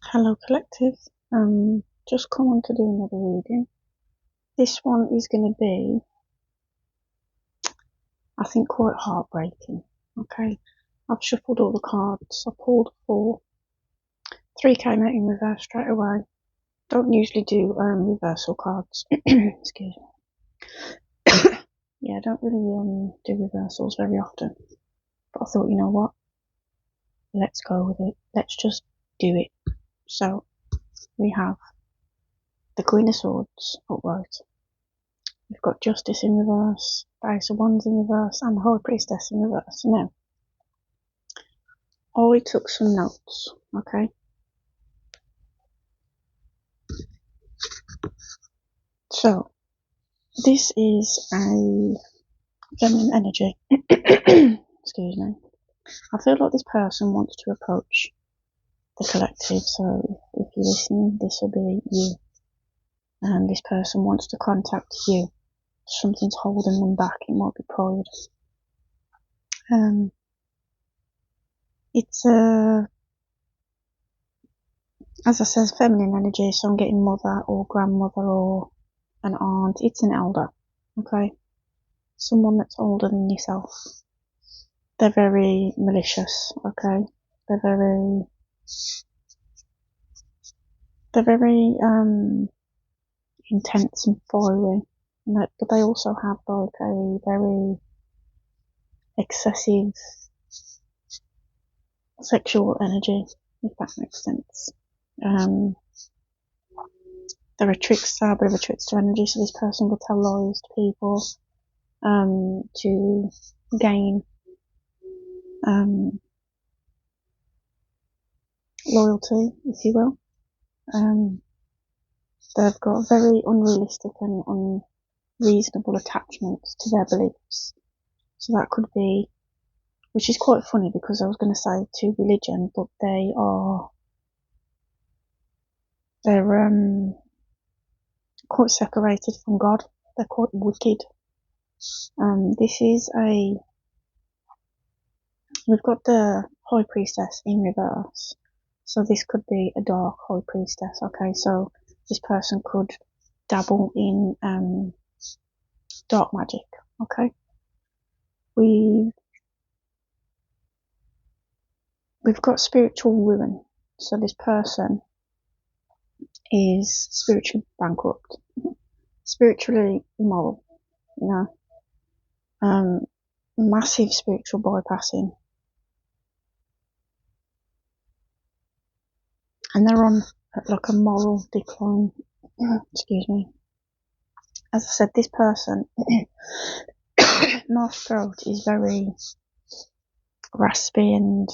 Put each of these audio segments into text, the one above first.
Hello collective, just come on to do another reading. This one is going to be, I think, quite heartbreaking. Okay, I've shuffled all the cards, I pulled 4, 3 came out in reverse straight away. Don't usually do reversal cards, excuse me. Yeah, I don't really do reversals very often, but I thought, you know what, let's go with it, let's just do it. So we have the Queen of Swords upright. We've got Justice in reverse, Ace of Wands in reverse, and the High Priestess in reverse. Now, I took some notes, okay? So, this is a feminine energy. Excuse me. I feel like this person wants to approach the collective, so if you're listening, this will be you. And this person wants to contact you. Something's holding them back. It might be pride. It's as I said, feminine energy, so I'm getting mother or grandmother or an aunt. It's an elder, okay? Someone that's older than yourself. They're very malicious, okay? They're very intense and fiery, but they also have like a very excessive sexual energy, if that makes sense. They're a trickster, a bit of a trickster energy, so this person will tell lies to people to gain loyalty, if you will. They've got very unrealistic and unreasonable attachments to their beliefs. So that could be, which is quite funny because I was going to say to religion, but they're quite separated from God. They're quite wicked. We've got the High Priestess in reverse. So this could be a dark High Priestess, okay? So this person could dabble in dark magic, okay? We've got spiritual ruin. So this person is spiritually bankrupt, spiritually immoral, you know, massive spiritual bypassing. And they're on like a moral decline. Excuse me. As I said, this person, my throat is very raspy and,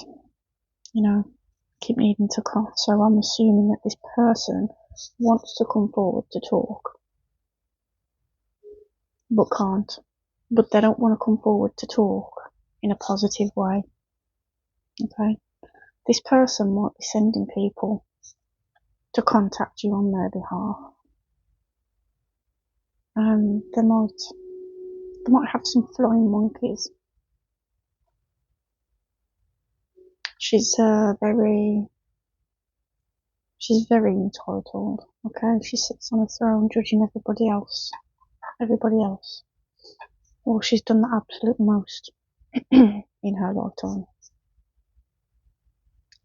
keep needing to cough. So I'm assuming that this person wants to come forward to talk, but can't. But they don't want to come forward to talk in a positive way. Okay? This person might be sending people to contact you on their behalf. They might have some flying monkeys. She's very entitled. Okay, she sits on a throne judging everybody else. Well, she's done the absolute most in her lifetime.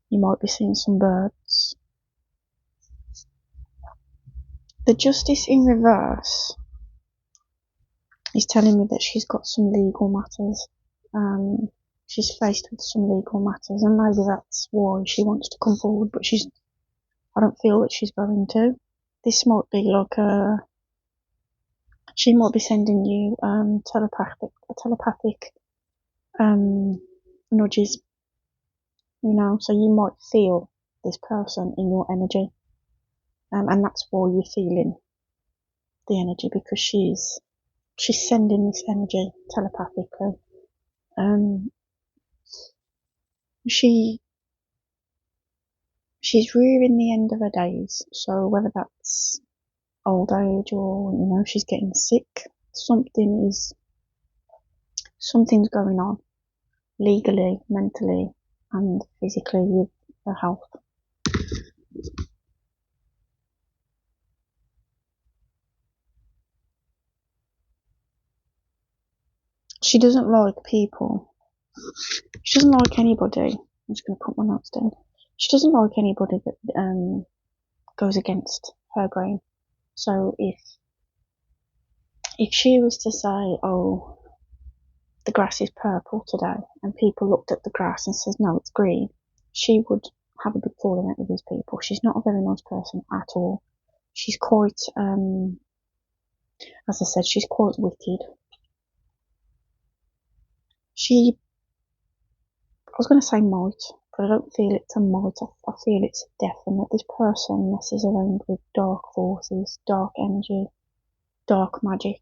You might be seeing some birds. The Justice in reverse is telling me that she's got some legal matters. She's faced with some legal matters, and maybe that's why she wants to come forward, but I don't feel that she's going to. This might be like she might be sending you telepathic nudges, so you might feel this person in your energy, and that's why you're feeling the energy, because she's sending this energy telepathically. She's rearing the end of her days, so whether that's old age or she's getting sick, something's going on legally, mentally, and physically with her health. She doesn't like people. She doesn't like anybody. I'm just going to put my notes down. She doesn't like anybody that goes against her grain. So if she was to say, oh, the grass is purple today, and people looked at the grass and says, no, it's green, she would have a big falling out with these people. She's not a very nice person at all. She's quite, as I said, she's quite wicked. I was going to say might, but I don't feel it's a might. I feel it's definite. This person messes around with dark forces, dark energy, dark magic.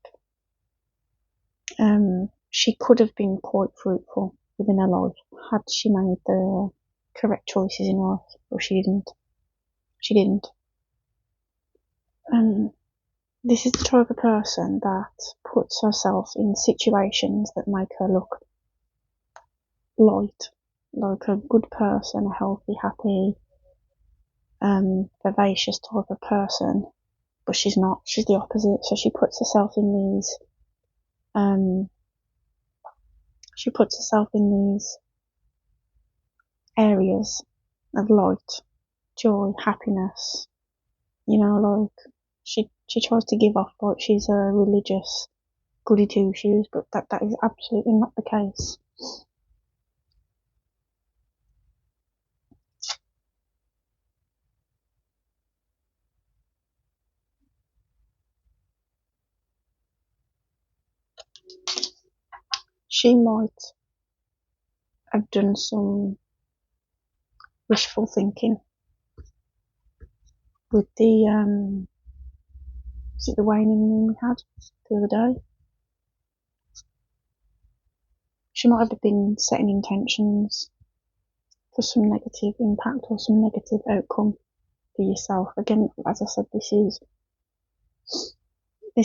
She could have been quite fruitful within her life had she made the correct choices in life, but she didn't. She didn't. This is the type of person that puts herself in situations that make her look light, like a good person, a healthy, happy, vivacious type of person, but she's not. She's the opposite. So she puts herself in these, areas of light, joy, happiness. Like she tries to give off like she's a religious goody two shoes, but that is absolutely not the case. She might have done some wishful thinking with the is it the waning moon we had the other day? She might have been setting intentions for some negative impact or some negative outcome for yourself. Again, as I said, this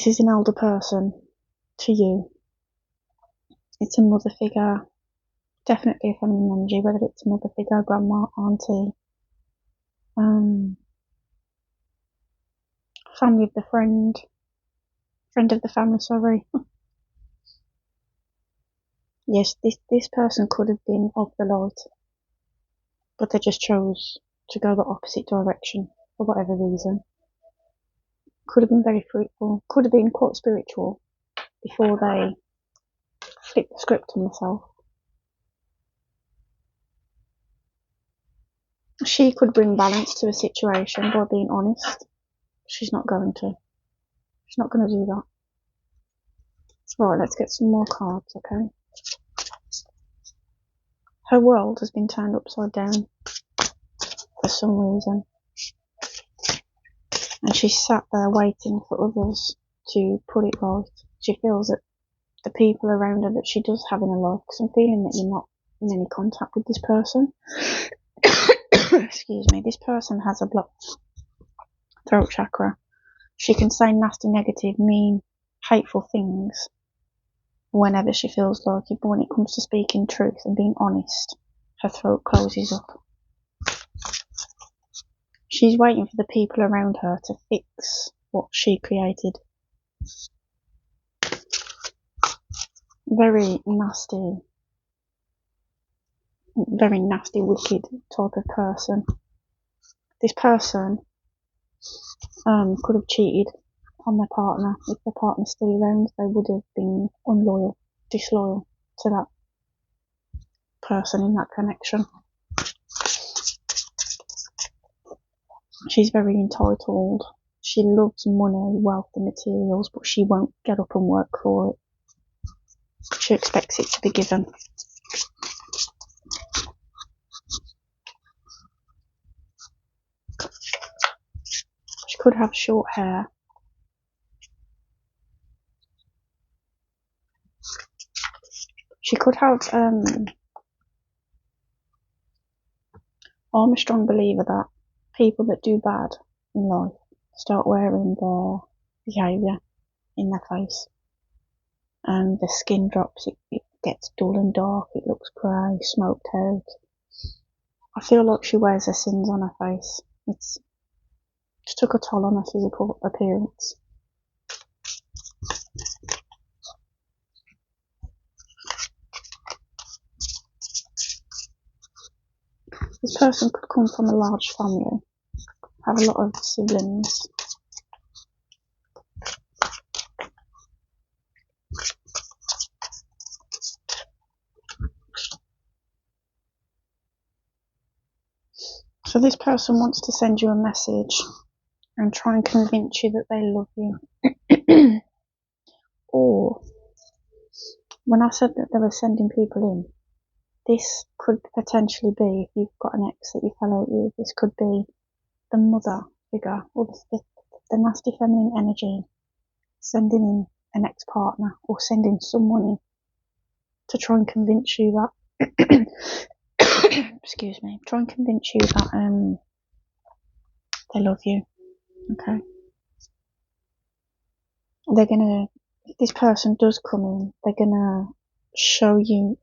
is an elder person to you. It's a mother figure, definitely a feminine energy, whether it's a mother figure, grandma, auntie, family of the friend of the family, sorry. Yes, this person could have been of the light, but they just chose to go the opposite direction for whatever reason. Could have been very fruitful, could have been quite spiritual before they flipped the script on themselves. She could bring balance to a situation by being honest. She's not going to. She's not going to do that. Right, let's get some more cards, okay? Her world has been turned upside down for some reason. And she's sat there waiting for others to put it right. She feels that the people around her that she does have in her life, because I'm feeling that you're not in any contact with this person. Excuse me, this person has a blocked throat chakra. She can say nasty, negative, mean, hateful things whenever she feels like it, but when it comes to speaking truth and being honest, her throat closes up. She's waiting for the people around her to fix what she created. Very nasty, wicked type of person. This person could have cheated on their partner. If their partner's still around, they would have been unloyal, disloyal to that person in that connection. She's very entitled. She loves money, wealth and materials, but she won't get up and work for it. She expects it to be given. She could have short hair. She could have, I'm a strong believer that people that do bad in life start wearing their behaviour in their face. And the skin drops, it gets dull and dark, it looks grey, smoked out. I feel like she wears her sins on her face. It's took a toll on her physical appearance. This person could come from a large family, have a lot of siblings. So this person wants to send you a message and try and convince you that they love you. Or, when I said that they were sending people in, this could potentially be, if you've got an ex that you fell out with, this could be the mother figure, or the nasty feminine energy sending in an ex-partner, or sending someone in to try and convince you that excuse me, try and convince you that they love you. Okay, they're gonna, if this person does come in, they're gonna show you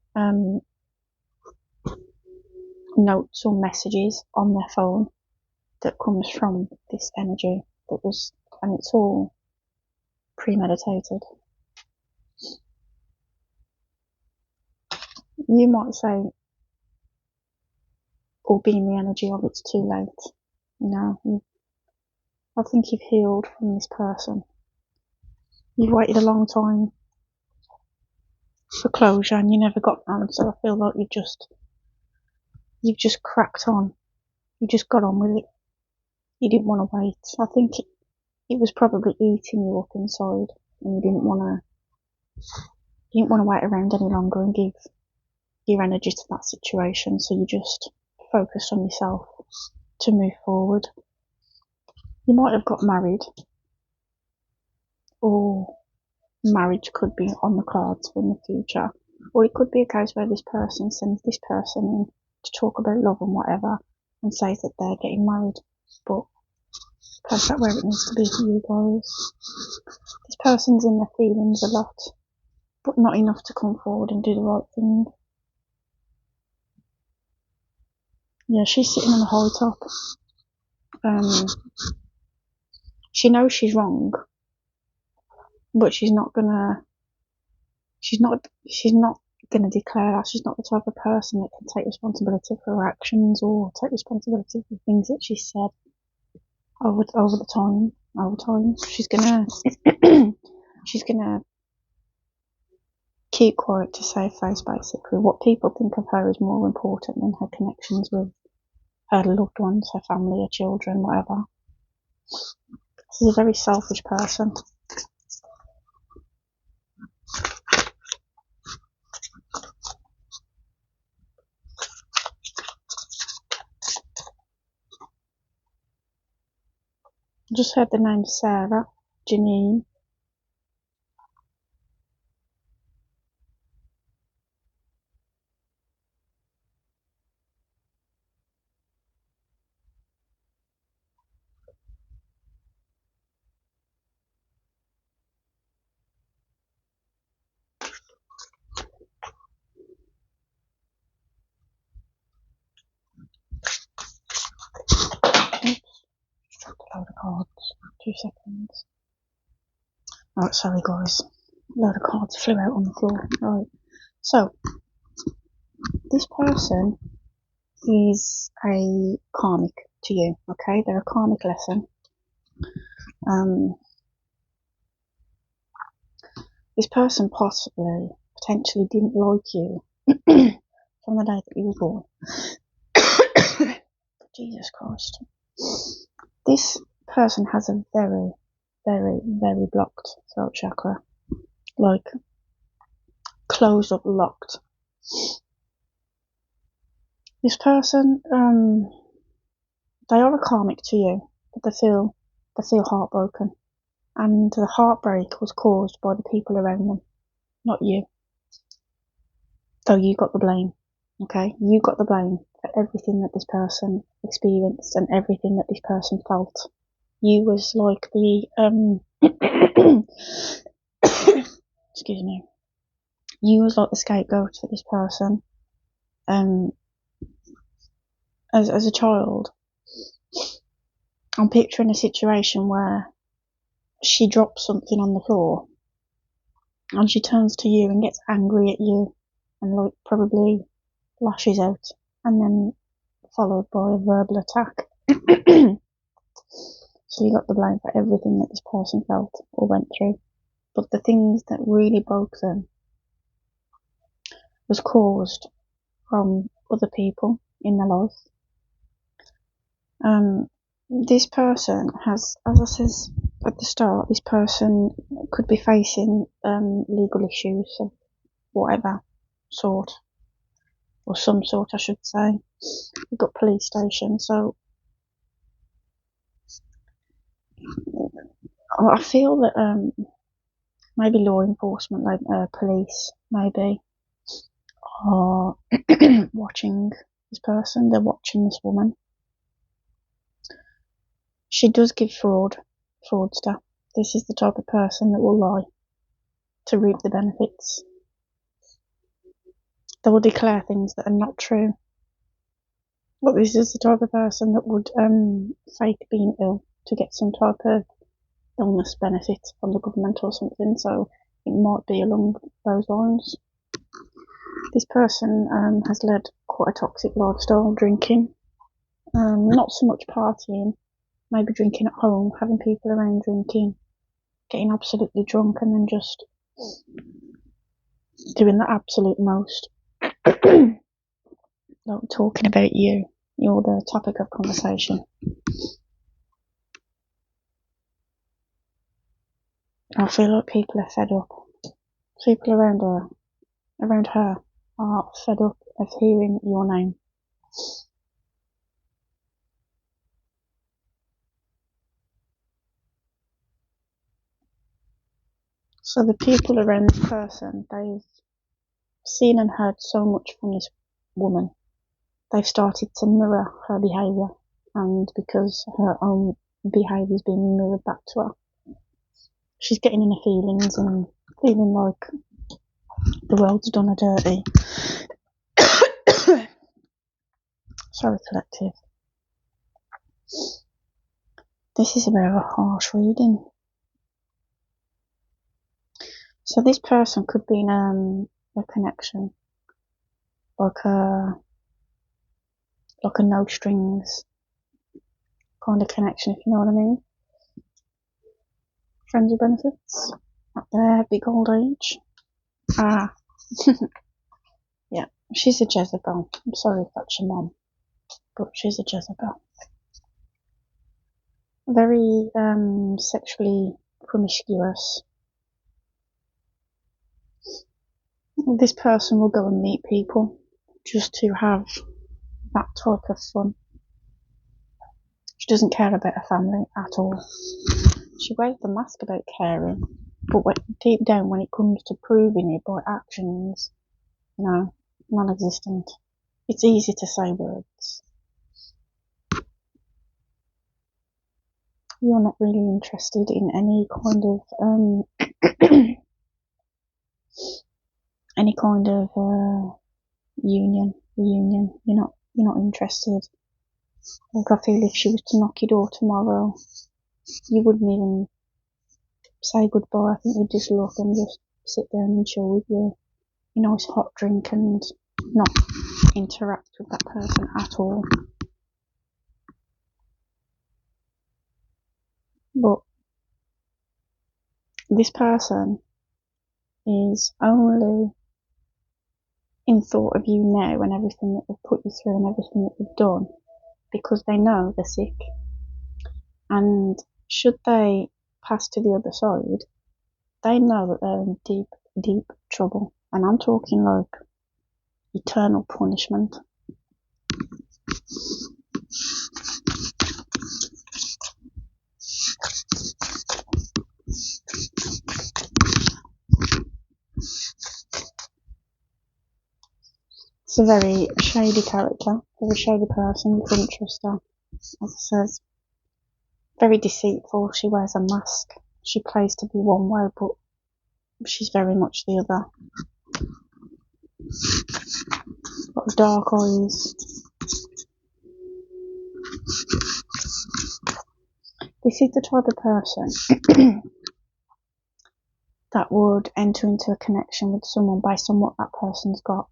notes or messages on their phone that comes from this energy that was, and it's all premeditated. You might say, or be in the energy of it's too late. No, I think you've healed from this person. You've waited a long time for closure and you never got none, so I feel like you've just cracked on. You just got on with it. You didn't want to wait. I think it was probably eating you up inside, and you didn't want to wait around any longer and give your energy to that situation, so you just focused on yourself to move forward. You might have got married, or marriage could be on the cards in the future, or it could be a case where this person sends this person in to talk about love and whatever and says that they're getting married, but that's not where it needs to be for you guys. This person's in their feelings a lot, but not enough to come forward and do the right thing. Yeah, she's sitting on a high top. She knows she's wrong, but she's not gonna declare that. She's not the type of person that can take responsibility for her actions or take responsibility for things that she said over time. She's gonna she's gonna keep quiet to save face, basically. What people think of her is more important than her connections with her loved ones, her family, her children, whatever. She's a very selfish person. I just heard the name Sarah, Janine. A load of cards. 2 seconds. Right, sorry guys. A load of cards flew out on the floor. Right. So, this person is a karmic to you, okay? They're a karmic lesson. This person potentially didn't like you from the day that you were born. Jesus Christ. This person has a very, very, very blocked throat chakra. Like, closed up, locked. This person, they are a karmic to you, but they feel heartbroken. And the heartbreak was caused by the people around them, not you. Though you got the blame, okay? You got the blame for everything that this person experienced and everything that this person felt. You was like the, excuse me. You was like the scapegoat for this person. As a child, I'm picturing a situation where she drops something on the floor and she turns to you and gets angry at you and like probably lashes out and then followed by a verbal attack. So you got the blame for everything that this person felt or went through. But the things that really broke them was caused from other people in their life. This person has, as I says at the start, this person could be facing legal issues of whatever sort, or some sort, I should say. We've got police stations, so I feel that maybe law enforcement, like police, maybe, are watching this person. They're watching this woman. She does give fraudster. This is the type of person that will lie to reap the benefits. They will declare things that are not true. But this is the type of person that would fake being ill to get some type of illness benefit from the government or something. So it might be along those lines. This person has led quite a toxic lifestyle, drinking, not so much partying, maybe drinking at home, having people around drinking, getting absolutely drunk, and then just doing the absolute most. Not talking about you. You're the topic of conversation. I feel like people are fed up. People around her are fed up of hearing your name. So the people around this person, they've seen and heard so much from this woman. They've started to mirror her behaviour, and because her own behaviour is being mirrored back to her, she's getting in her feelings and feeling like the world's done her dirty. Sorry, collective. This is a bit of a harsh reading. So this person could be in a connection, like a no strings kind of connection, if you know what I mean. Friends with benefits at their big old age. Yeah, she's a Jezebel. I'm sorry if that's your mom, but she's a Jezebel. Very sexually promiscuous. This person will go and meet people just to have that type of fun. She doesn't care about her family at all. She wears the mask about caring, but deep down, when it comes to proving it by actions, no, non-existent. It's easy to say words. You're not really interested in any kind of reunion. You're not interested. Like, I feel if she was to knock your door tomorrow, you wouldn't even say goodbye. I think you'd just look and just sit down and chill with your nice hot drink and not interact with that person at all. But this person is only in thought of you now and everything that they've put you through and everything that they've done because they know they're sick. And should they pass to the other side, they know that they're in deep, deep trouble. And I'm talking like eternal punishment. It's a very shady character, very shady person. You couldn't trust her. As it says, very deceitful. She wears a mask. She plays to be one way, but she's very much the other. Got dark eyes. This is the type of person that would enter into a connection with someone based on what that person's got,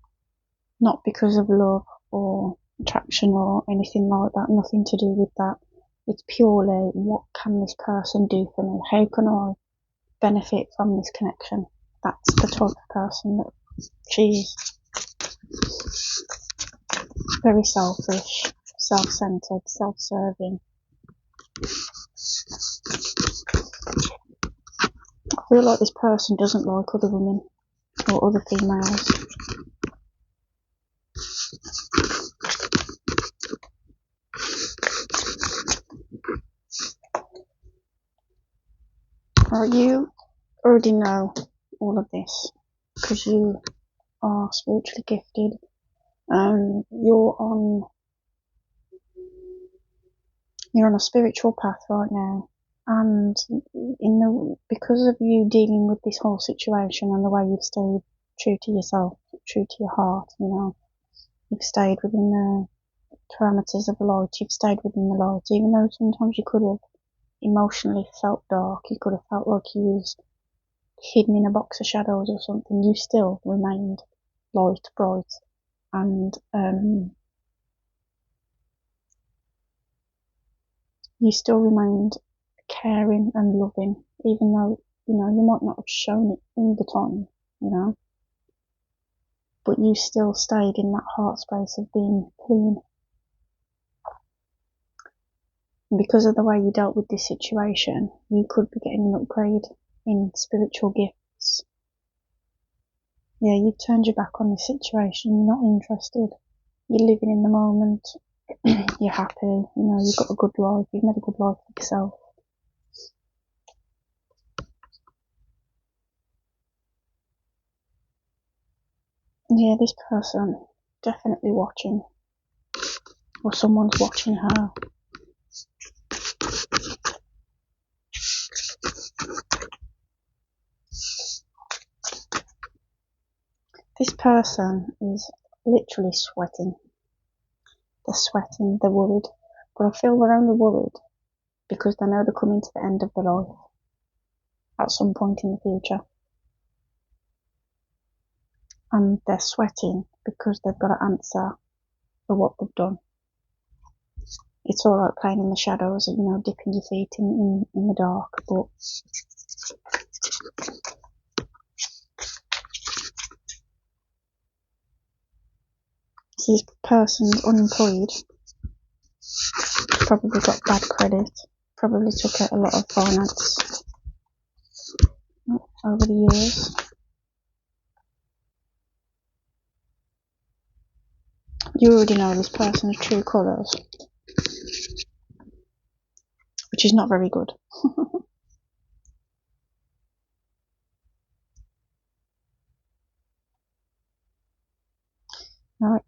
not because of love or attraction or anything like that, nothing to do with that. It's purely, what can this person do for me? How can I benefit from this connection? That's the type of person that she is. Very selfish, self-centered, self-serving. I feel like this person doesn't like other women or other females. You already know all of this because you are spiritually gifted. You're on a spiritual path right now, and because of you dealing with this whole situation and the way you've stayed true to yourself, true to your heart, you've stayed within the parameters of the light, you've stayed within the light, even though sometimes you could have emotionally felt dark, you could have felt like you was hidden in a box of shadows or something, you still remained light, bright, and you still remained caring and loving, even though, you might not have shown it all the time, but you still stayed in that heart space of being clean. And because of the way you dealt with this situation, you could be getting an upgrade in spiritual gifts. Yeah, you've turned your back on the situation, you're not interested, you're living in the moment, you're happy, you've got a good life, you've made a good life for yourself. Yeah, this person definitely watching, or someone's watching her. This person is literally sweating. They're sweating, they're worried, but I feel they're only worried because they know they're coming to the end of their life at some point in the future. And they're sweating because they've got to answer for what they've done. It's alright playing in the shadows, dipping your feet in the dark, but this person's unemployed, probably got bad credit, probably took out a lot of finance over the years. You already know this person's true colours, which is not very good. Right,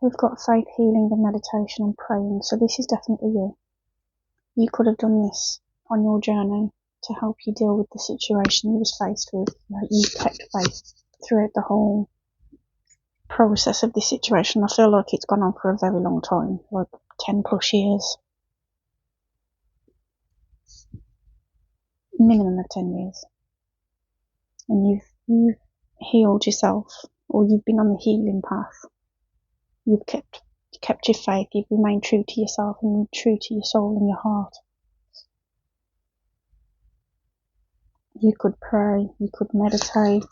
we've got faith, healing and meditation and praying, so this is definitely you. You could have done this on your journey to help you deal with the situation you was faced with. You kept faith throughout the whole process of this situation. I feel like it's gone on for a very long time, like 10 plus years. Minimum of 10 years. And you've healed yourself, or you've been on the healing path. You've kept your faith, you've remained true to yourself and true to your soul and your heart. You could pray, you could meditate.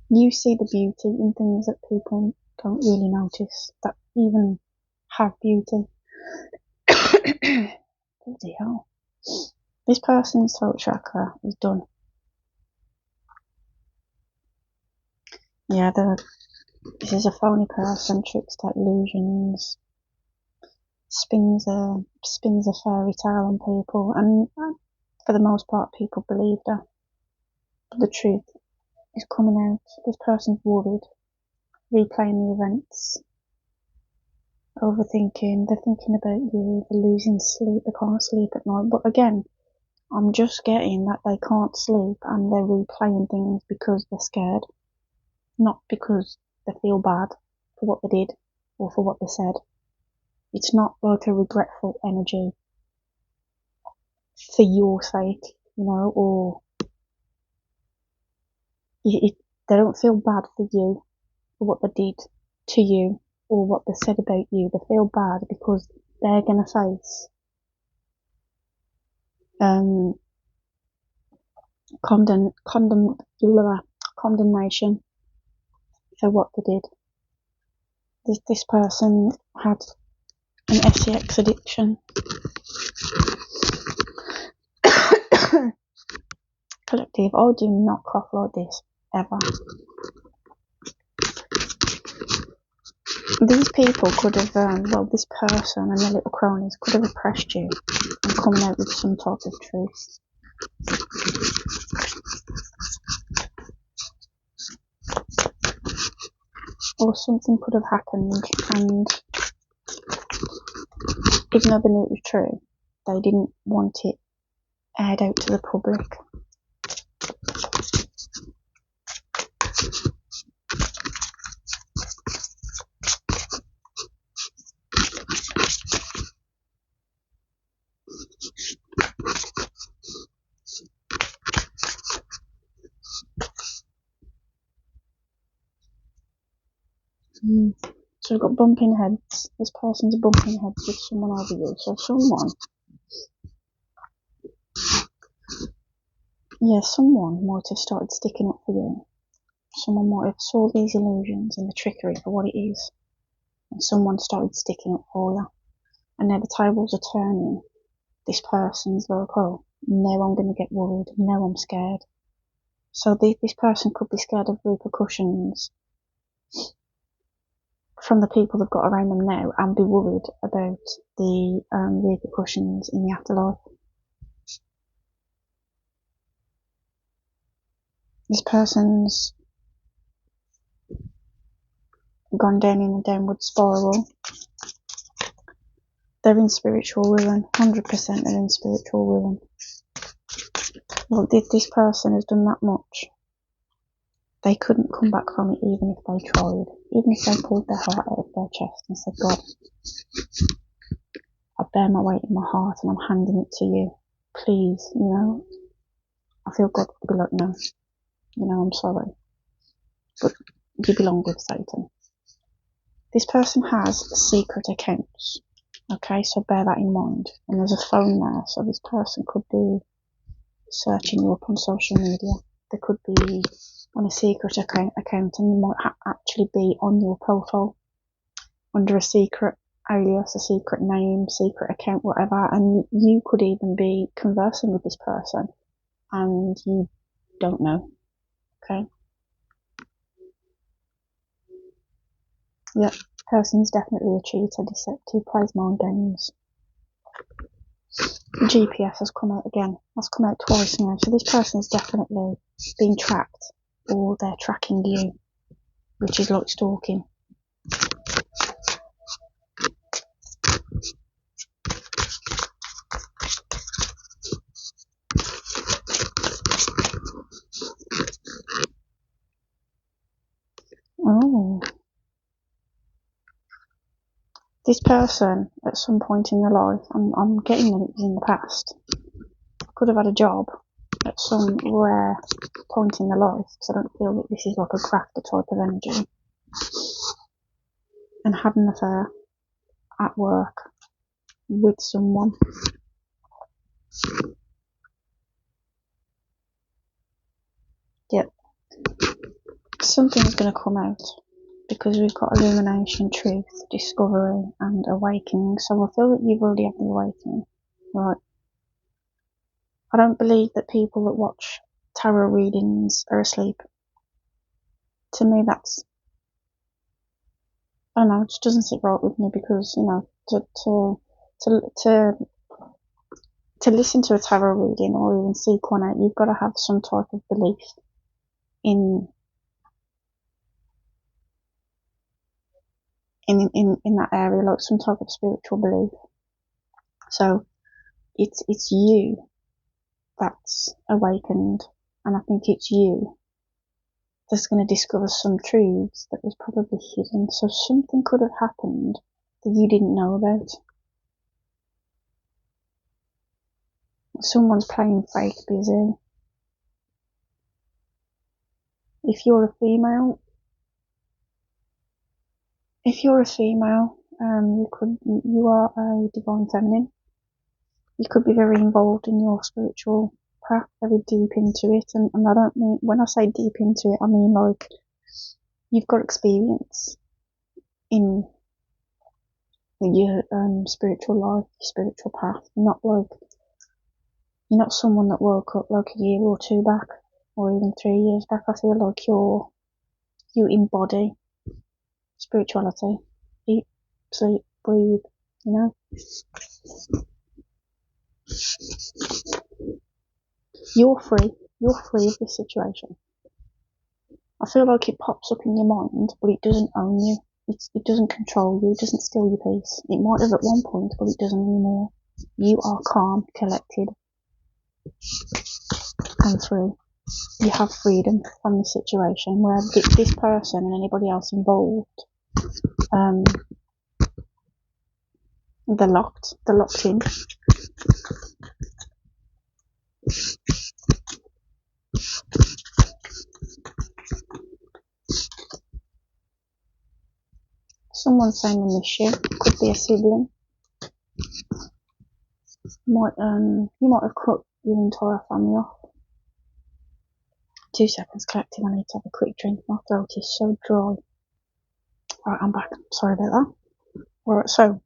You see the beauty in things that people don't really notice, that even have beauty. Bloody hell. This person's throat chakra is done. Yeah, this is a phony person, trickster, illusions, spins a fairy tale on people, and for the most part people believed her. But the truth is coming out. This person's worried, replaying the events, overthinking, they're thinking about you, they're losing sleep, they can't sleep at night. But again, I'm just getting that they can't sleep and they're replaying things because they're scared, not because they feel bad for what they did or for what they said. It's not like a regretful energy for your sake, or they don't feel bad for you, for what they did to you, or what they said about you. They feel bad because they're going to face condemnation for what they did. This person had an sex addiction. Collective, I do not cough like this, ever. These people could have, this person and their little cronies could have oppressed you and coming out with some type of truth. Or something could have happened, and even though they knew it was true, they didn't want it aired out to the public. So we've got bumping heads. This person's bumping heads with someone over you. So someone might have started sticking up for you. Someone might have saw these illusions and the trickery for what it is, and someone started sticking up for you. And now the tables are turning. This person's like, oh, now I'm going to get worried. Now I'm scared. So this person could be scared of repercussions from the people they've got around them now, and be worried about the repercussions in the afterlife. This person's gone down in a downward spiral. They're in spiritual ruin. 100% they're in spiritual ruin. Well, this person has done that much. They couldn't come back from it even if they tried. Even if they pulled their heart out of their chest and said, God, I bear my weight in my heart and I'm handing it to you. Please, I feel God would be like, no, I'm sorry, but you belong with Satan. This person has secret accounts. Okay, so bear that in mind. And there's a phone there, so this person could be searching you up on social media. They could be on a secret account and they might actually be on your profile under a secret alias, a secret name, secret account, whatever, and you could even be conversing with this person and you don't know. Okay? Yep, person's definitely a cheater, deceptive, plays mind games. GPS has come out again. That's come out twice now. So this person is definitely being tracked, or they're tracking you, which is like stalking. Oh. This person, at some point in their life, I'm getting that it was in the past, could have had a job at some rare point in their life, because I don't feel that this is like a crafter type of energy, and had an affair at work with someone. Yep. Something's going to come out, because we've got illumination, truth, discovery, and awakening. So I feel that you've already had the awakening, right? I don't believe that people that watch tarot readings are asleep. To me, that's, I don't know, it just doesn't sit right with me, because, to listen to a tarot reading or even seek one out, you've got to have some type of belief in that area, like some type of spiritual belief. So it's you that's awakened, and I think it's you that's going to discover some truths that was probably hidden. So something could have happened that you didn't know about. Someone's playing fake busy. If you're a female, If you're a female, you are a divine feminine. You could be very involved in your spiritual path, very deep into it, and I don't mean, when I say deep into it, I mean like you've got experience in your spiritual life, your spiritual path. You're not someone that woke up like a year or two back, or even 3 years back. I feel like you embody spirituality. Eat, sleep, breathe, you know? You're free. You're free of this situation. I feel like it pops up in your mind, but it doesn't own you. It doesn't control you. It doesn't steal your peace. It might have at one point, but it doesn't anymore. You are calm, collected, and free. You have freedom from the situation where this person and anybody else involved, they're locked in. Someone's saying they miss you. Could be a sibling. You might have cut your entire family off. 2 seconds, collective. I need to have a quick drink. My throat is so dry. Right, I'm back. Sorry about that. Right, so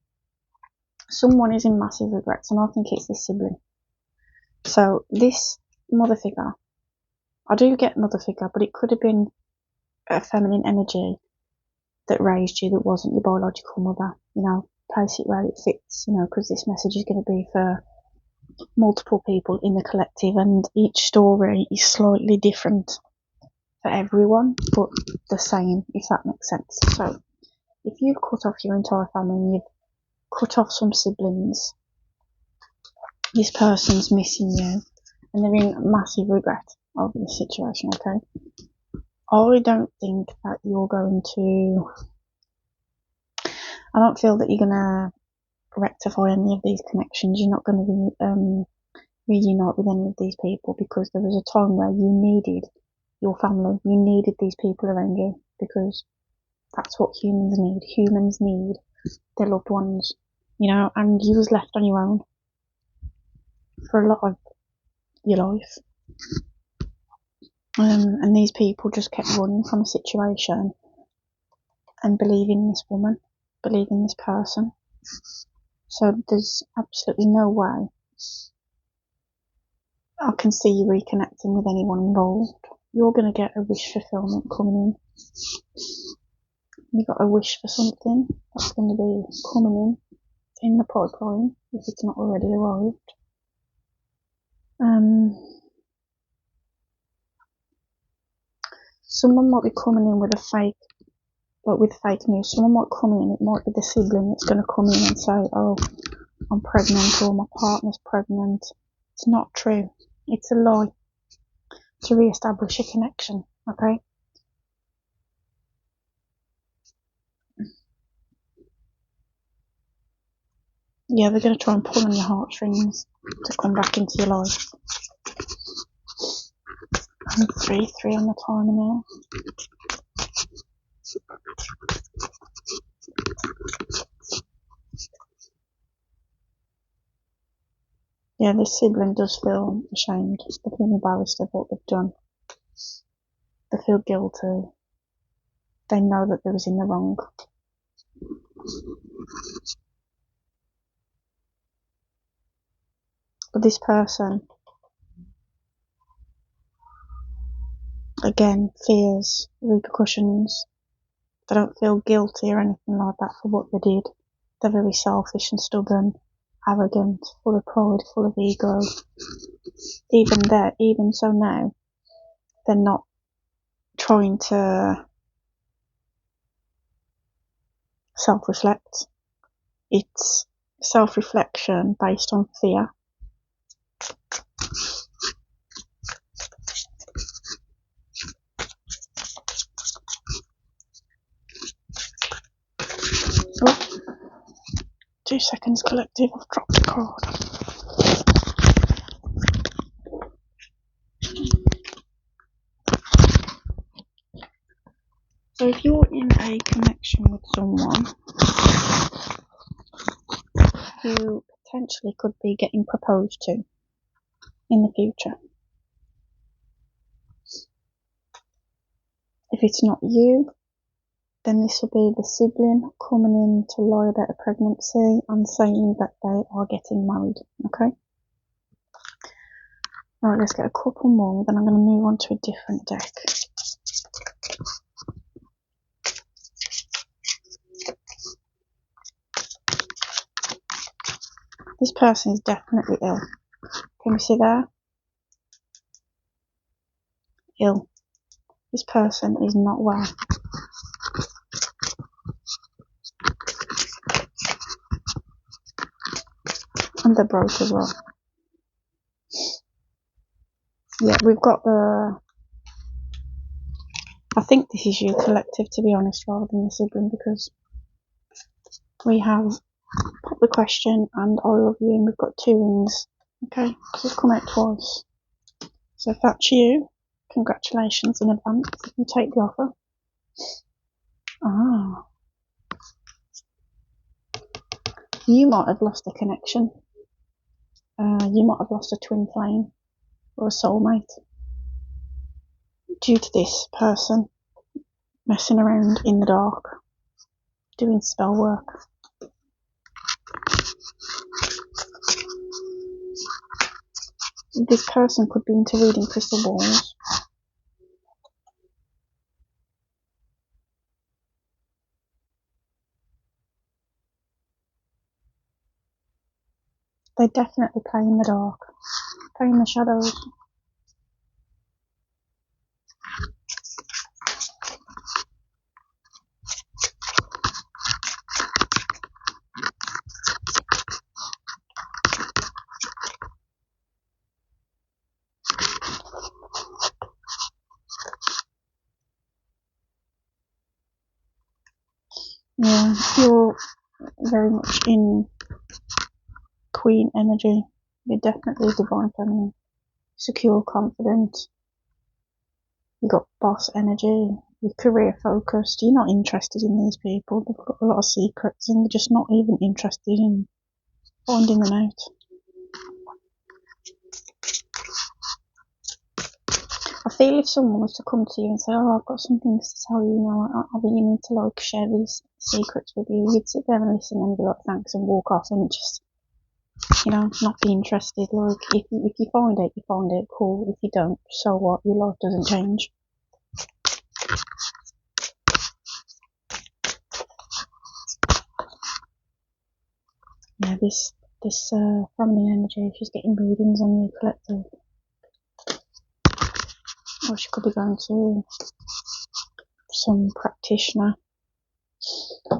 someone is in massive regrets, and I think it's this sibling. So this mother figure, I do get mother figure, but it could have been a feminine energy that raised you that wasn't your biological mother. You know, place it where it fits, you know, because this message is going to be for multiple people in the collective, and each story is slightly different for everyone, but the same, if that makes sense. So if you've cut off your entire family and you've cut off some siblings, this person's missing you and they're in massive regret over the situation, okay? I don't think that you're going to, I don't feel that you're going to rectify any of these connections. You're not going to reunite with any of these people, because there was a time where you needed your family, you needed these people around you, because that's what humans need. Humans need their loved ones, you know, and you was left on your own for a lot of your life. And these people just kept running from a situation and believing this woman, believing this person. So there's absolutely no way I can see you reconnecting with anyone involved. You're going to get a wish fulfillment coming in. You got a wish for something that's going to be coming in the pipeline, if it's not already arrived. Someone might be coming in with fake news. Someone might come in, it might be the sibling that's going to come in and say, oh, I'm pregnant, or my partner's pregnant. It's not true. It's a lie to re-establish a connection, okay? Yeah, they're going to try and pull on your heartstrings to come back into your life. And 3 on the timer now. Yeah, this sibling does feel ashamed. They feel embarrassed of what they've done. They feel guilty. They know that they was in the wrong. But this person, again, fears repercussions. They don't feel guilty or anything like that for what they did. They're very selfish and stubborn, arrogant, full of pride, full of ego. Even so now, they're not trying to self-reflect. It's self-reflection based on fear. Oh, 2 seconds, collective. I've dropped the card. So if you're in a connection with someone who potentially could be getting proposed to in the future, if it's not you, then this will be the sibling coming in to lie about a pregnancy and saying that they are getting married, okay? Alright, let's get a couple more, then I'm going to move on to a different deck. This person is definitely ill. Can you see there? Ill. This person is not well. And they're broke as well. Yeah, we've got the... I think this is you collective, to be honest, rather than the sibling, because we have pop the question and I love you, and we've got 2 rings. Okay, because it's come out twice. So if that's you, congratulations in advance if you take the offer. Ah, you might have lost a connection. You might have lost a twin flame or a soulmate due to this person messing around in the dark, doing spell work. This person could be into reading crystal balls. They definitely play in the dark, play in the shadows. Yeah, you're very much in Queen energy. You're definitely divine feminine, secure, confident. You got boss energy. You're career focused. You're not interested in these people. They've got a lot of secrets, and you're just not even interested in finding them out. I feel if someone was to come to you and say, "Oh, I've got some things to tell you now. I think you need to like share these secrets with you," you'd sit there and listen and be like, "Thanks," and walk off, and just, not be interested. Like, if you find it, you find it, cool. If you don't, so what? Your life doesn't change. Yeah, this feminine energy, she's getting readings on you collective. Or she could be going to some practitioner.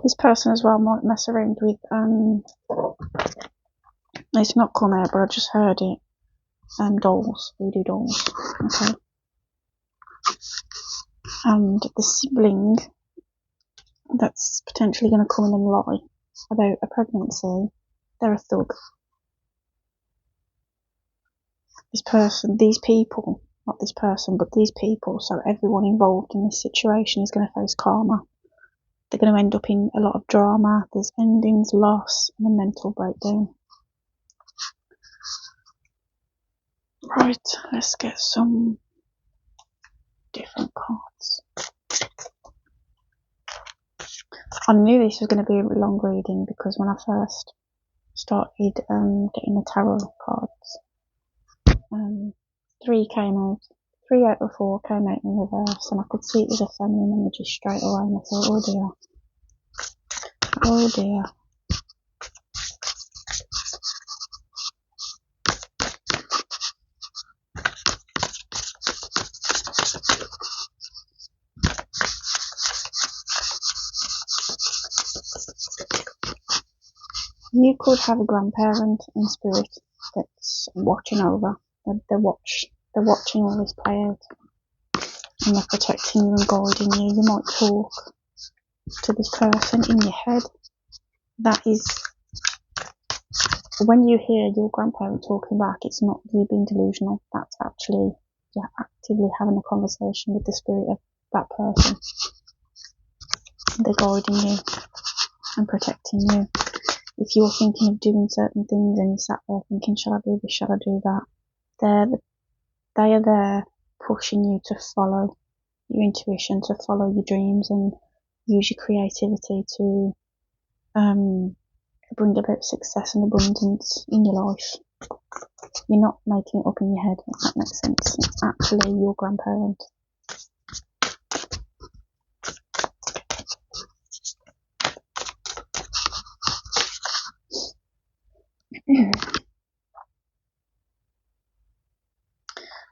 This person as well might mess around with, it's not come out, but I just heard it, dolls, voodoo dolls, okay? And the sibling that's potentially going to come in and lie about a pregnancy, they're a thug. These people, not this person, but these people, so everyone involved in this situation is going to face karma. They're going to end up in a lot of drama. There's endings, loss, and a mental breakdown. Right, let's get some different cards. I knew this was going to be a long reading because when I first started getting the tarot cards, 3 came out. 3 out of 4 came out in reverse, and I could see it was a feminine energy straight away, and I thought, oh dear. Oh dear. You could have a grandparent in spirit that's watching over. They're watching all this play out, and they're protecting you and guiding you. You might talk to this person in your head. That is, when you hear your grandparent talking back, it's not you being delusional. That's actually, you're actively having a conversation with the spirit of that person. They're guiding you and protecting you. If you're thinking of doing certain things and you sat there thinking, shall I do this, shall I do that, they are there pushing you to follow your intuition, to follow your dreams, and use your creativity to bring about success and abundance in your life. You're not making it up in your head, if that makes sense. It's actually your grandparent.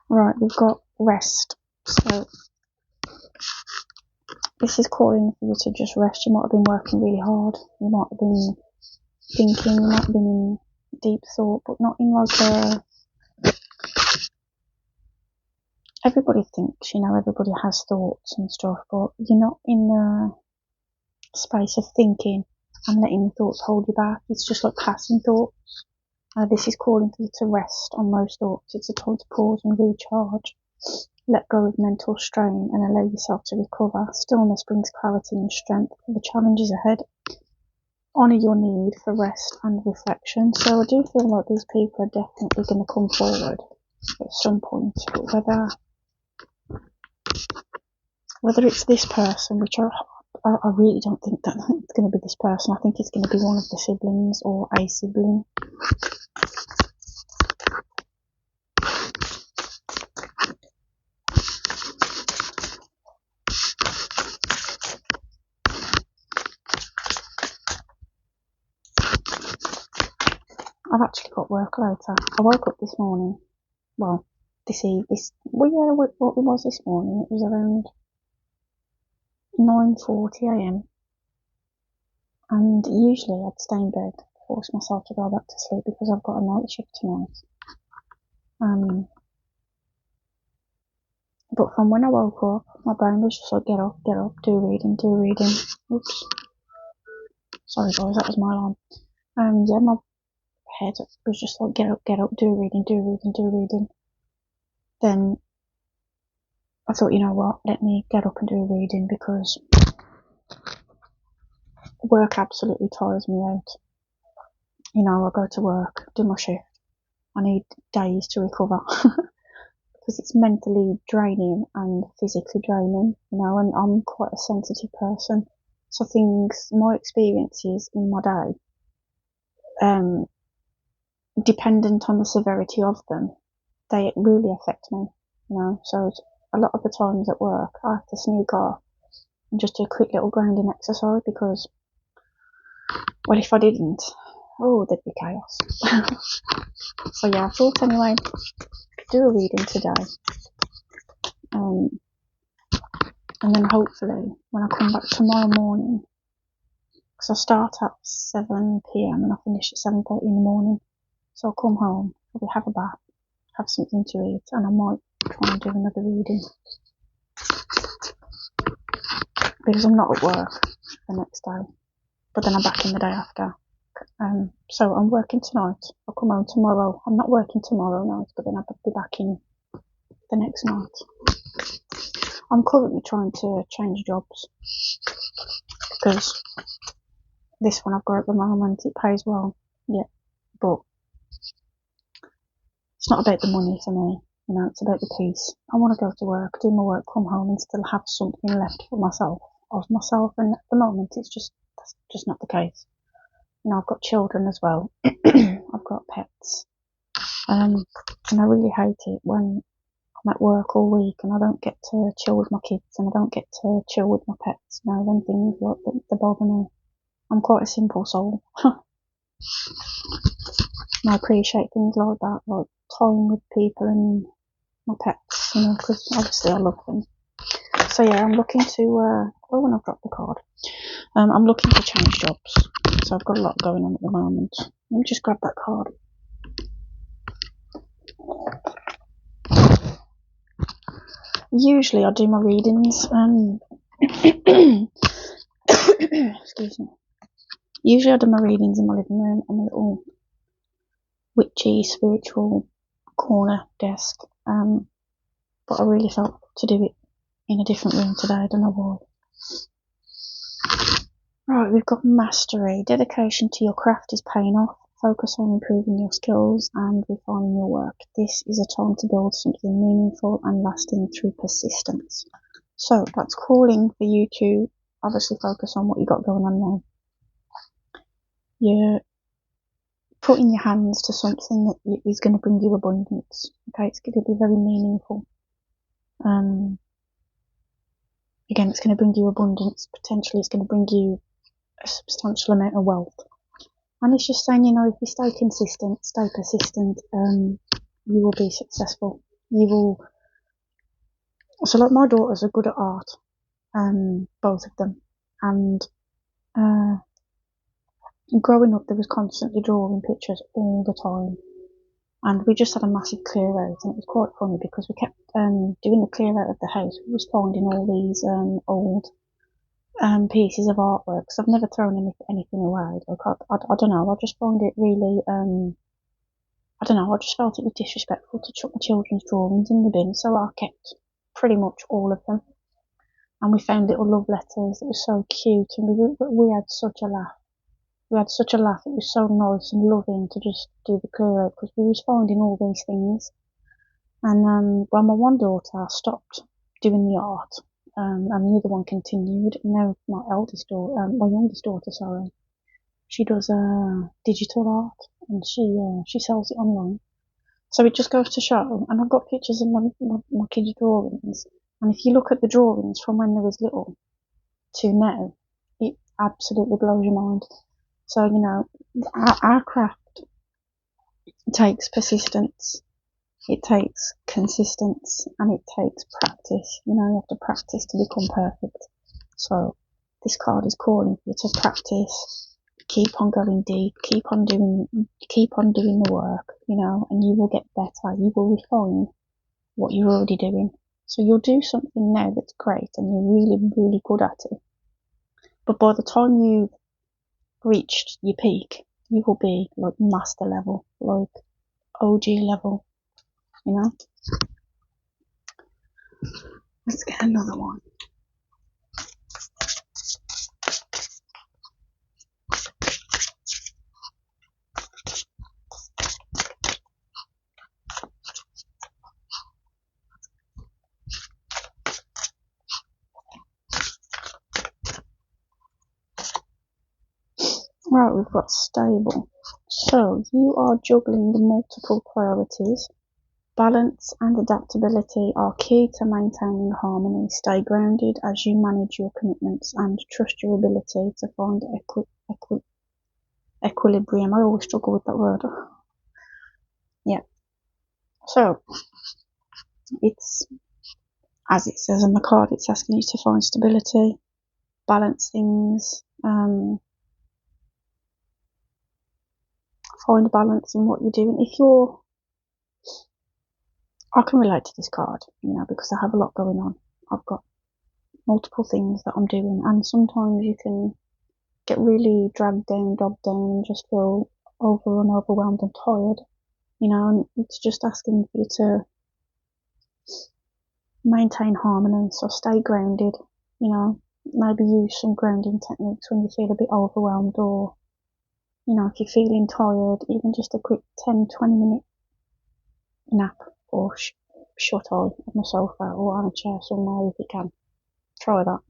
Right, we've got rest. So this is calling for you to just rest. You might have been working really hard. You might have been thinking, you might have been in deep thought, but not in like a... Everybody thinks, everybody has thoughts and stuff, but you're not in a space of thinking and letting the thoughts hold you back. It's just like passing thoughts. This is calling for you to rest on those thoughts. It's a time to pause and recharge. Let go of mental strain and allow yourself to recover. Stillness brings clarity and strength for the challenges ahead. Honour your need for rest and reflection. So I do feel like these people are definitely going to come forward at some point, but whether it's this person, which I really don't think that it's going to be this person. I think it's going to be one of the siblings or a sibling. I've actually got work later. I woke up this morning. Well, what it was this morning. It was around 9:40 a.m. And usually I'd stay in bed, force myself to go back to sleep because I've got a night shift tonight. But from when I woke up, my brain was just like, get up, do reading. Oops. Sorry guys, that was my alarm. Yeah, my head was just like, get up, do reading. Then I thought, you know what, let me get up and do reading because work absolutely tires me out. I go to work, do my shift. I need days to recover because it's mentally draining and physically draining, and I'm quite a sensitive person. So my experiences in my day, dependent on the severity of them, they really affect me, So a lot of the times at work, I have to sneak off and just do a quick little grounding exercise because, well, if I didn't, there'd be chaos. So yeah, I thought anyway, do a reading today. And then hopefully when I come back tomorrow morning, because I start at 7 p.m. and I finish at 7:30 in the morning, so I'll come home, probably have a bath, have something to eat, and I might try and do another reading because I'm not at work the next day, but then I'm back in the day after. So I'm working tonight. I'll come home tomorrow. I'm not working tomorrow night, but then I'll be back in the next night. I'm currently trying to change jobs because this one I've got at the moment, it pays well, yeah, but it's not about the money for me, it's about the peace. I want to go to work, do my work, come home and still have something left for myself, and at the moment that's just not the case. I've got children as well. I've got pets. And I really hate it when I'm at work all week and I don't get to chill with my kids and I don't get to chill with my pets. Them things like that bother me. I'm quite a simple soul. And I appreciate things like that, like time with people and my pets, because obviously I love them. So yeah, I'm looking to, when I've dropped the card, I'm looking to change jobs. So I've got a lot going on at the moment. Let me just grab that card. Usually I do my readings, excuse me. Usually I do my readings in my living room on a little witchy, spiritual corner desk. But I really felt to do it in a different room today. I don't know why. Right, we've got mastery. Dedication to your craft is paying off. Focus on improving your skills and refining your work. This is a time to build something meaningful and lasting through persistence. So that's calling for you to obviously focus on what you got going on now. You're putting your hands to something that is going to bring you abundance. Okay, it's going to be very meaningful. Again, it's going to bring you abundance. Potentially, it's going to bring you a substantial amount of wealth. And it's just saying, if you stay consistent, stay persistent, you will be successful. You will. So, like, my daughters are good at art, both of them. And growing up, they was constantly drawing pictures all the time. And we just had a massive clear out, and it was quite funny because we kept doing the clear out of the house. We was finding all these old pieces of artwork. So I've never thrown anything away. Like, I don't know. I just find it really I don't know. I just felt it was disrespectful to chuck my children's drawings in the bin. So I kept pretty much all of them. And we found little love letters. It was so cute, and we had such a laugh. We had such a laugh. It was so nice and loving to just do the clear out because we was finding all these things. And when my one daughter stopped doing the art, and the other one continued. Now my youngest daughter, sorry, she does digital art, and she sells it online. So it just goes to show, and I've got pictures of my kids' drawings, and if you look at the drawings from when they was little to now, it absolutely blows your mind. So our craft takes persistence. It takes consistency, and it takes practice. You have to practice to become perfect. So this card is calling for you to practice, keep on going deep, keep on doing the work, and you will get better. You will refine what you're already doing. So you'll do something now that's great and you're really, really good at it. But by the time you've reached your peak, you will be like master level, like OG level, Let's get another one. Right, we've got stable. So you are juggling the multiple priorities. Balance and adaptability are key to maintaining harmony. Stay grounded as you manage your commitments and trust your ability to find equilibrium. I always struggle with that word. Yeah. So it's, as it says on the card, it's asking you to find stability, balance things, find balance in what you're doing. I can relate to this card, because I have a lot going on. I've got multiple things that I'm doing, and sometimes you can get really dragged down, dogged down, and just feel overwhelmed and tired, and it's just asking for you to maintain harmony. So stay grounded, maybe use some grounding techniques when you feel a bit overwhelmed, or, if you're feeling tired, even just a quick 10-20 minute nap or shut eye on the sofa or on a chair somewhere if you can. Try that.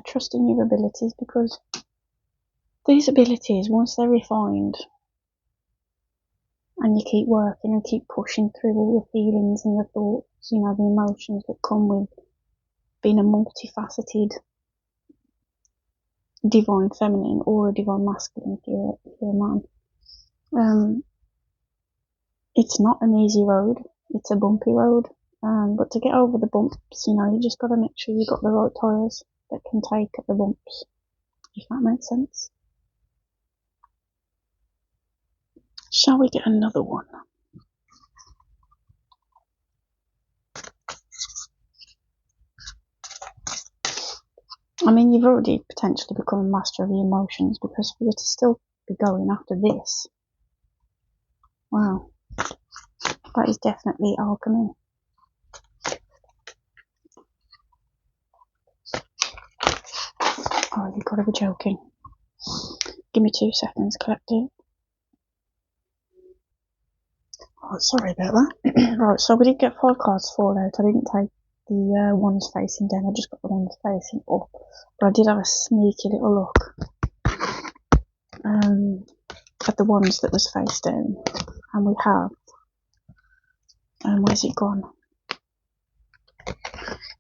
Trust in your abilities, because these abilities, once they're refined and you keep working and keep pushing through all the feelings and the thoughts, the emotions that come with being a multifaceted divine feminine or a divine masculine if you're a man. It's not an easy road, it's a bumpy road, but to get over the bumps, you just got to make sure you got the right tyres that can take the bumps, if that makes sense. Shall we get another one? I mean, you've already potentially become a master of the emotions, because for you to still be going after this, wow, that is definitely alchemy. Oh, you've got to be joking. Give me 2 seconds, collective. Oh, sorry about that. Right, so we did get 5 cards fall out. I didn't take the ones facing down, I just got the ones facing up. But I did have a sneaky little look at the ones that was face down. And we have, where's it gone?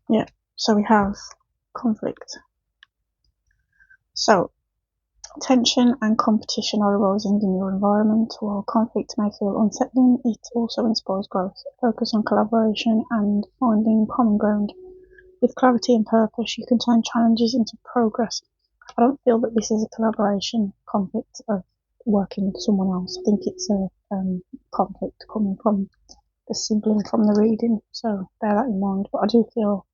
Yeah, so we have conflict. So, tension and competition are arising in your environment. While conflict may feel unsettling, it also inspires growth. Focus on collaboration and finding common ground. With clarity and purpose, you can turn challenges into progress. I don't feel that this is a collaboration conflict of working with someone else. I think it's a conflict coming from the sibling from the reading, so bear that in mind. But I do feel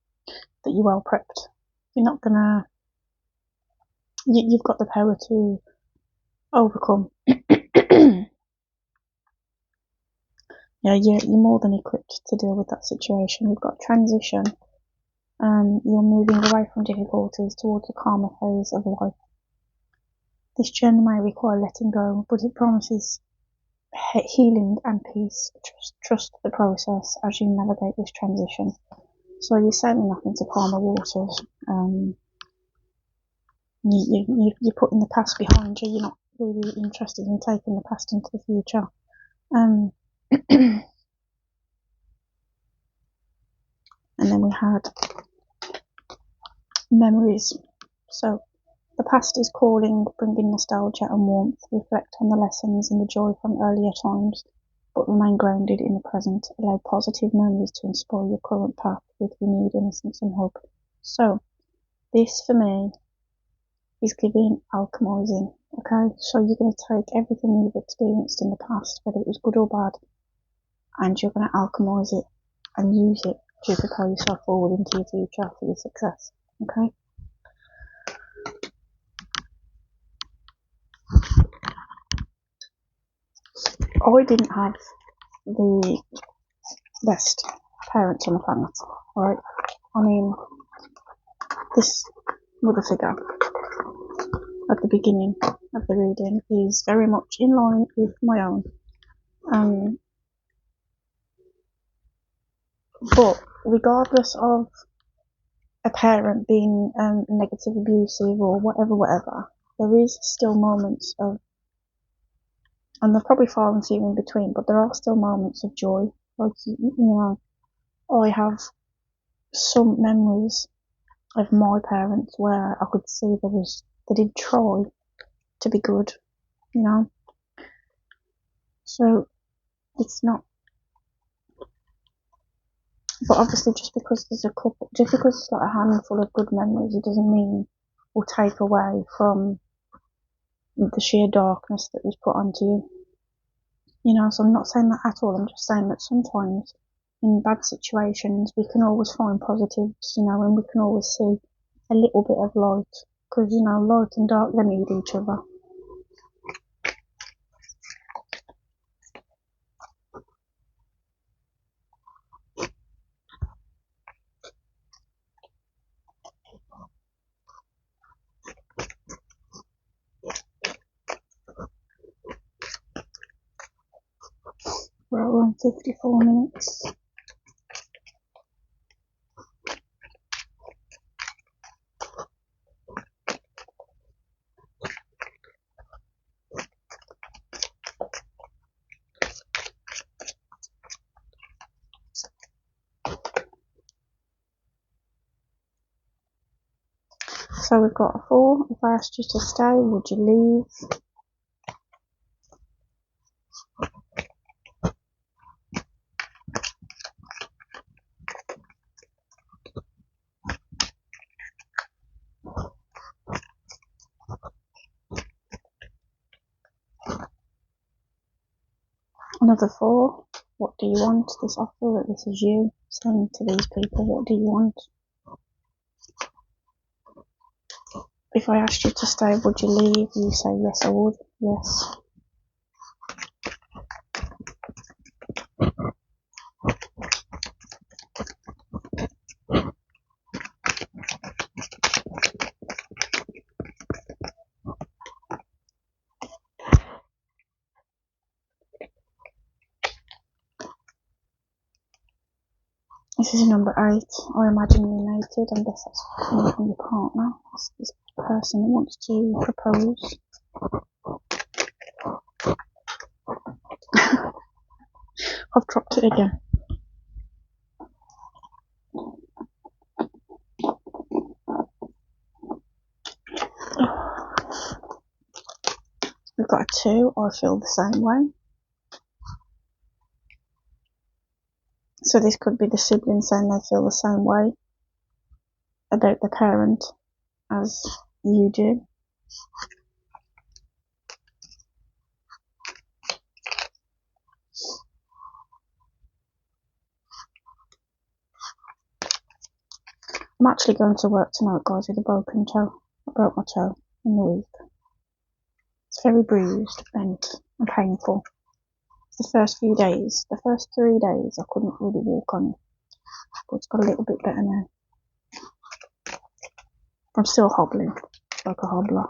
that you're well prepped. You're not gonna. You've got the power to overcome. Yeah, you're more than equipped to deal with that situation. You've got transition. You're moving away from difficulties towards a calmer phase of life. This journey may require letting go, but it promises healing and peace. Trust the process as you navigate this transition. So you're sailing off into calmer waters. You're putting the past behind you. You're not really interested in taking the past into the future. And then we had memories. So the past is calling, bringing nostalgia and warmth. Reflect on the lessons and the joy from earlier times, but remain grounded in the present. Allow positive memories to inspire your current path with renewed innocence and hope. So this for me is giving alchemizing. Okay, so you're going to take everything you've experienced in the past, whether it was good or bad, and you're going to alchemize it and use it to propel yourself forward into your future for your success. Okay. I didn't have the best parents on the planet, right? I mean, this mother figure at the beginning of the reading is very much in line with my own. But regardless of a parent being negative, abusive, or whatever, there is still moments of, and they're probably far and few in between, but there are still moments of joy. Like, you know, I have some memories of my parents where I could see they did try to be good, you know. So it's not, but obviously just because it's like a handful of good memories, it doesn't mean or take away from the sheer darkness that was put onto you. You know, so I'm not saying that at all. I'm just saying that sometimes in bad situations we can always find positives, you know, and we can always see a little bit of light, because, you know, light and dark, they need each other. We're on 54 minutes. So we've got a 4. If I asked you to stay, would you leave? Another 4. What do you want? This offer, that this is you saying to these people, what do you want? If I asked you to stay, would you leave? You say, yes, I would. Yes. This is number 8. I imagine you're mated. I guess that's coming from your partner. That's this person that wants to propose. I've dropped it again. We've got a 2. I feel the same way. So this could be the sibling saying they feel the same way about the parent as you do. I'm actually going to work tonight, guys, with a broken toe. I broke my toe in the week. It's very bruised, bent, and painful. The first few days, the first 3 days, I couldn't really walk on it, but it's got a little bit better now. I'm still hobbling, like a hobbler.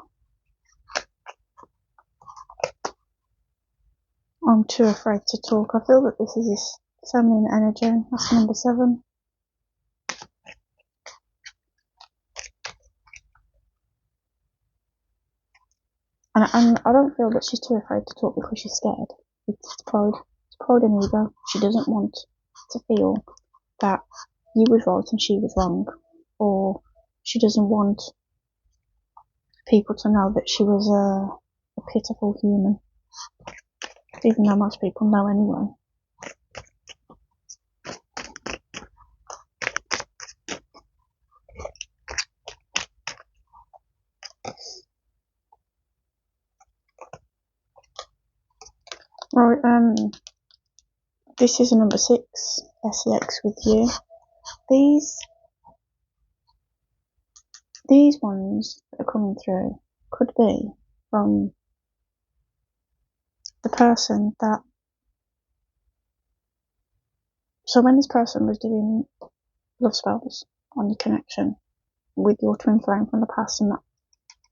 I'm too afraid to talk. I feel that this is this feminine energy. That's number 7. And I don't feel that she's too afraid to talk because she's scared. It's pride. It's pride and ego. She doesn't want to feel that you was right and she was wrong. Or she doesn't want people to know that she was a pitiful human. Even though most people know anyway. Right, this is a number 6, SEX with you. These ones that are coming through could be from the person that. So when this person was doing love spells on your connection with your twin flame from the past and that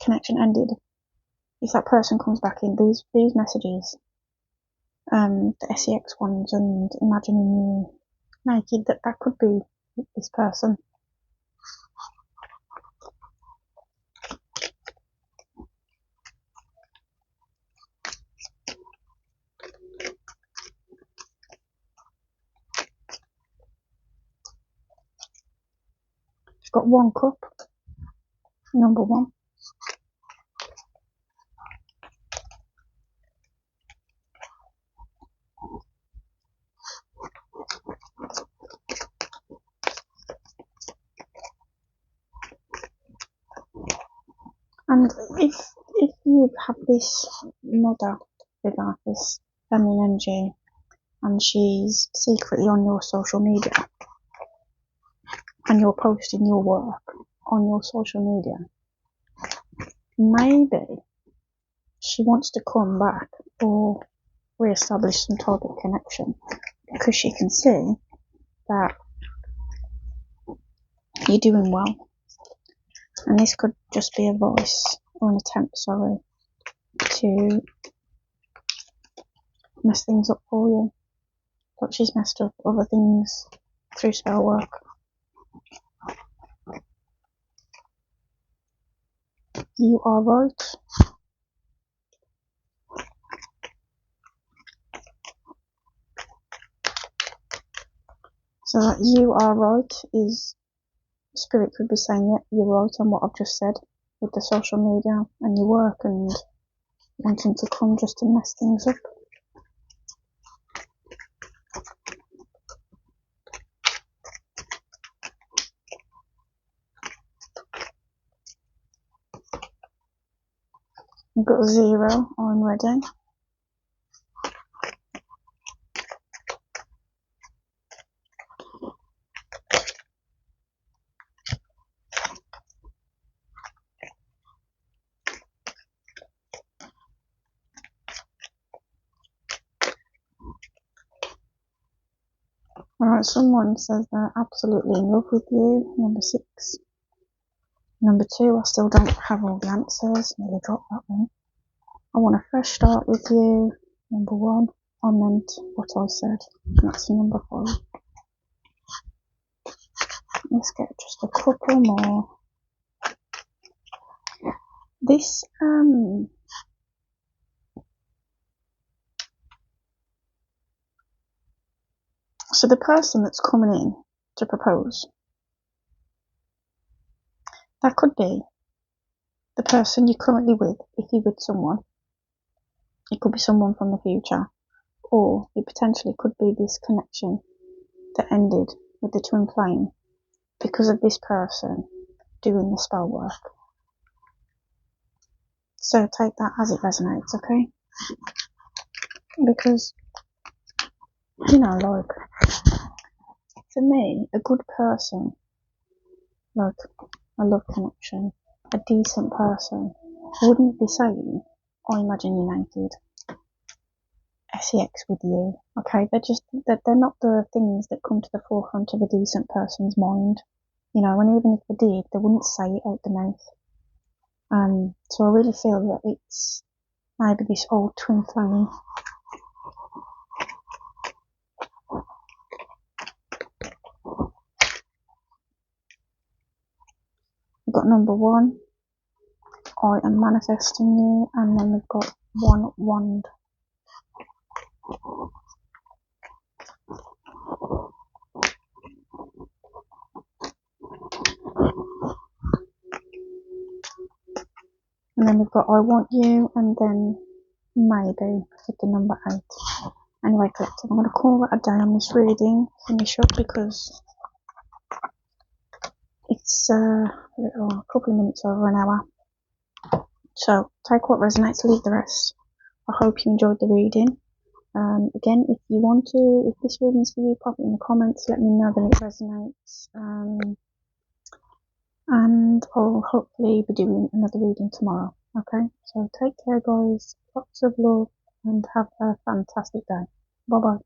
connection ended, if that person comes back in, these messages, the SEX ones, and imagining you naked, that could be this person. Got 1 cup, number 1. And if you have this mother figure, this feminine energy, and she's secretly on your social media, and you're posting your work on your social media, maybe she wants to come back or re-establish some type of connection because she can see that you're doing well. And this could just be a voice or an attempt, to mess things up for you. But she's messed up other things through spell work. You are right. So that you are right is, Spirit could be saying, yeah, you're right on what I've just said with the social media and your work and wanting to come just to mess things up. I've got 0, I'm ready. Alright, someone says they're absolutely in love with you, number 6. Number 2, I still don't have all the answers, nearly dropped that one. I want a fresh start with you, number 1. I meant what I said, and that's number 5. Let's get just a couple more. This, so the person that's coming in to propose, that could be the person you're currently with, if you're with someone. It could be someone from the future, or it potentially could be this connection that ended with the twin flame because of this person doing the spell work. So take that as it resonates, okay? Because, you know, like, for me, a good person, like a love connection, a decent person, wouldn't be saying, I imagine you naked, sex with you, okay? They're not the things that come to the forefront of a decent person's mind, you know, and even if they did, they wouldn't say it out the mouth. So I really feel that it's maybe this old twin flame. We've got number 1, I am manifesting you, and then we've got 1 wand. And then we've got I want you, and then maybe with the number 8. Anyway, collective, I'm going to call that a day on this reading, finish up, because it's a couple of minutes over an hour. So take what resonates, leave the rest. I hope you enjoyed the reading. Again, if you want to, if this reading's for you, pop it in the comments, let me know that it resonates. And I'll hopefully be doing another reading tomorrow. Okay, so take care, guys. Lots of love, and have a fantastic day. Bye bye.